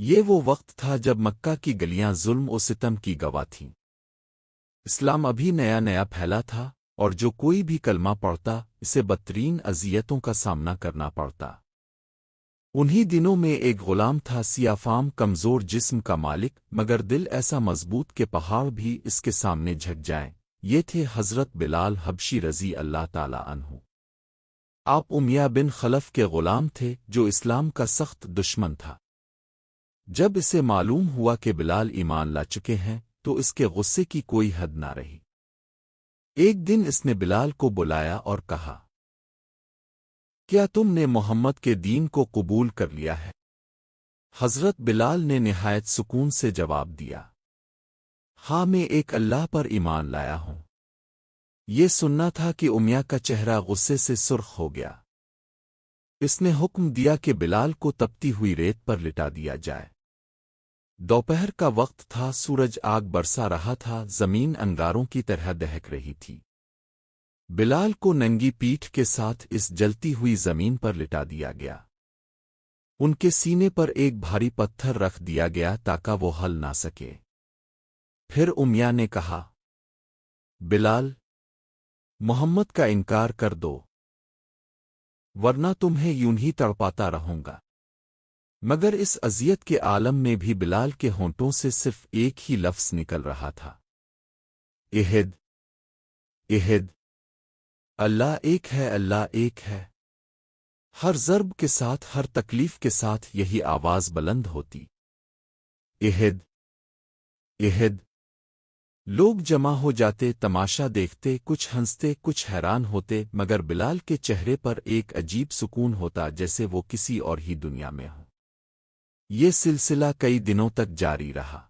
یہ وہ وقت تھا جب مکہ کی گلیاں ظلم و ستم کی گواہ تھیں۔ اسلام ابھی نیا نیا پھیلا تھا، اور جو کوئی بھی کلمہ پڑھتا اسے بدترین اذیتوں کا سامنا کرنا پڑتا۔ انہی دنوں میں ایک غلام تھا، سیاہ فام، کمزور جسم کا مالک، مگر دل ایسا مضبوط کہ پہاڑ بھی اس کے سامنے جھک جائیں۔ یہ تھے حضرت بلال حبشی رضی اللہ تعالی عنہ۔ آپ امیہ بن خلف کے غلام تھے جو اسلام کا سخت دشمن تھا۔ جب اسے معلوم ہوا کہ بلال ایمان لا چکے ہیں تو اس کے غصے کی کوئی حد نہ رہی۔ ایک دن اس نے بلال کو بلایا اور کہا، کیا تم نے محمد کے دین کو قبول کر لیا ہے؟ حضرت بلال نے نہایت سکون سے جواب دیا، ہاں، میں ایک اللہ پر ایمان لایا ہوں۔ یہ سننا تھا کہ امیہ کا چہرہ غصے سے سرخ ہو گیا۔ اس نے حکم دیا کہ بلال کو تپتی ہوئی ریت پر لٹا دیا جائے۔ دوپہر کا وقت تھا، سورج آگ برسا رہا تھا، زمین انگاروں کی طرح دہک رہی تھی۔ بلال کو ننگی پیٹھ کے ساتھ اس جلتی ہوئی زمین پر لٹا دیا گیا۔ ان کے سینے پر ایک بھاری پتھر رکھ دیا گیا تاکہ وہ ہل نہ سکے۔ پھر امیہ نے کہا، بلال، محمد کا انکار کر دو، ورنہ تمہیں یوں ہی تڑپاتا رہوں گا۔ مگر اس اذیت کے عالم میں بھی بلال کے ہونٹوں سے صرف ایک ہی لفظ نکل رہا تھا، احد، احد، اللہ ایک ہے، اللہ ایک ہے۔ ہر ضرب کے ساتھ، ہر تکلیف کے ساتھ یہی آواز بلند ہوتی، احد، احد۔ لوگ جمع ہو جاتے، تماشا دیکھتے، کچھ ہنستے، کچھ حیران ہوتے، مگر بلال کے چہرے پر ایک عجیب سکون ہوتا جیسے وہ کسی اور ہی دنیا میں ہو۔ یہ سلسلہ کئی دنوں تک جاری رہا۔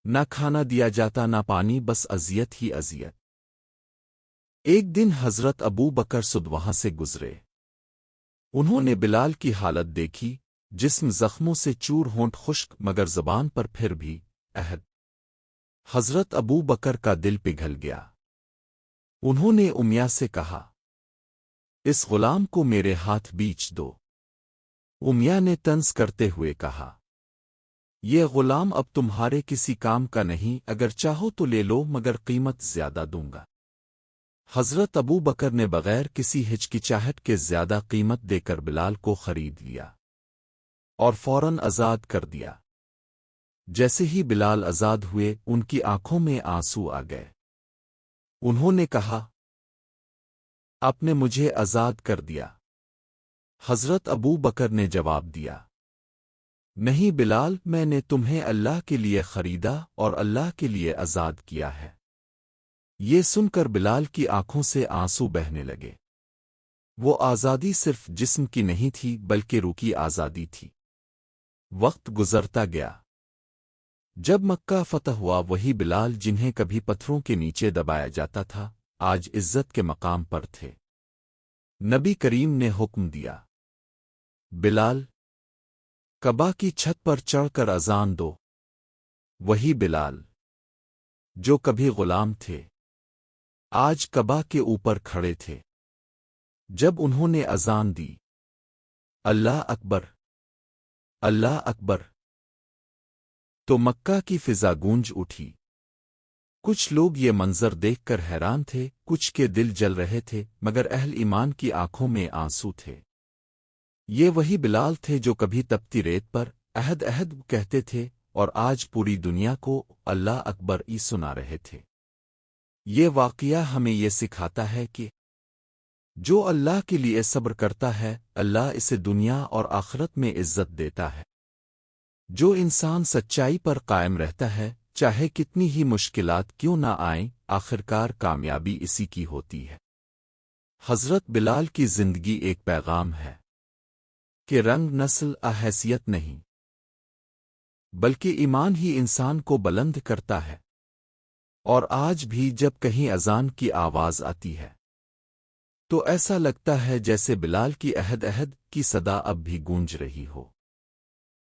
نہ کھانا دیا جاتا، نہ پانی، بس اذیت ہی اذیت۔ ایک دن حضرت ابو بکر صدق وہاں سے گزرے۔ انہوں نے بلال کی حالت دیکھی، جسم زخموں سے چور، ہونٹ خشک، مگر زبان پر پھر بھی عہد۔ حضرت ابو بکر کا دل پگھل گیا۔ انہوں نے امیہ سے کہا، اس غلام کو میرے ہاتھ بیچ دو۔ امیہ نے طنز کرتے ہوئے کہا، یہ غلام اب تمہارے کسی کام کا نہیں، اگر چاہو تو لے لو، مگر قیمت زیادہ دوں گا۔ حضرت ابو بکر نے بغیر کسی ہچکچاہٹ کے زیادہ قیمت دے کر بلال کو خرید لیا اور فوراً آزاد کر دیا۔ جیسے ہی بلال آزاد ہوئے، ان کی آنکھوں میں آنسو آ گئے۔ انہوں نے کہا، آپ نے مجھے آزاد کر دیا۔ حضرت ابو بکر نے جواب دیا، نہیں بلال، میں نے تمہیں اللہ کے لیے خریدا اور اللہ کے لیے آزاد کیا ہے۔ یہ سن کر بلال کی آنکھوں سے آنسو بہنے لگے۔ وہ آزادی صرف جسم کی نہیں تھی بلکہ روح کی آزادی تھی۔ وقت گزرتا گیا۔ جب مکہ فتح ہوا، وہی بلال جنہیں کبھی پتھروں کے نیچے دبایا جاتا تھا، آج عزت کے مقام پر تھے۔ نبی کریم نے حکم دیا، بلال، کعبہ کی چھت پر چڑھ کر اذان دو۔ وہی بلال جو کبھی غلام تھے، آج کعبہ کے اوپر کھڑے تھے۔ جب انہوں نے اذان دی، اللہ اکبر، اللہ اکبر، تو مکہ کی فضا گونج اٹھی۔ کچھ لوگ یہ منظر دیکھ کر حیران تھے، کچھ کے دل جل رہے تھے، مگر اہل ایمان کی آنکھوں میں آنسو تھے۔ یہ وہی بلال تھے جو کبھی تپتی ریت پر عہد عہد کہتے تھے اور آج پوری دنیا کو اللہ اکبر ای سنا رہے تھے۔ یہ واقعہ ہمیں یہ سکھاتا ہے کہ جو اللہ کے لیے صبر کرتا ہے، اللہ اسے دنیا اور آخرت میں عزت دیتا ہے۔ جو انسان سچائی پر قائم رہتا ہے، چاہے کتنی ہی مشکلات کیوں نہ آئیں، آخرکار کامیابی اسی کی ہوتی ہے۔ حضرت بلال کی زندگی ایک پیغام ہے کہ رنگ، نسل، حیثیت نہیں، بلکہ ایمان ہی انسان کو بلند کرتا ہے۔ اور آج بھی جب کہیں اذان کی آواز آتی ہے تو ایسا لگتا ہے جیسے بلال کی عہد عہد کی صدا اب بھی گونج رہی ہو۔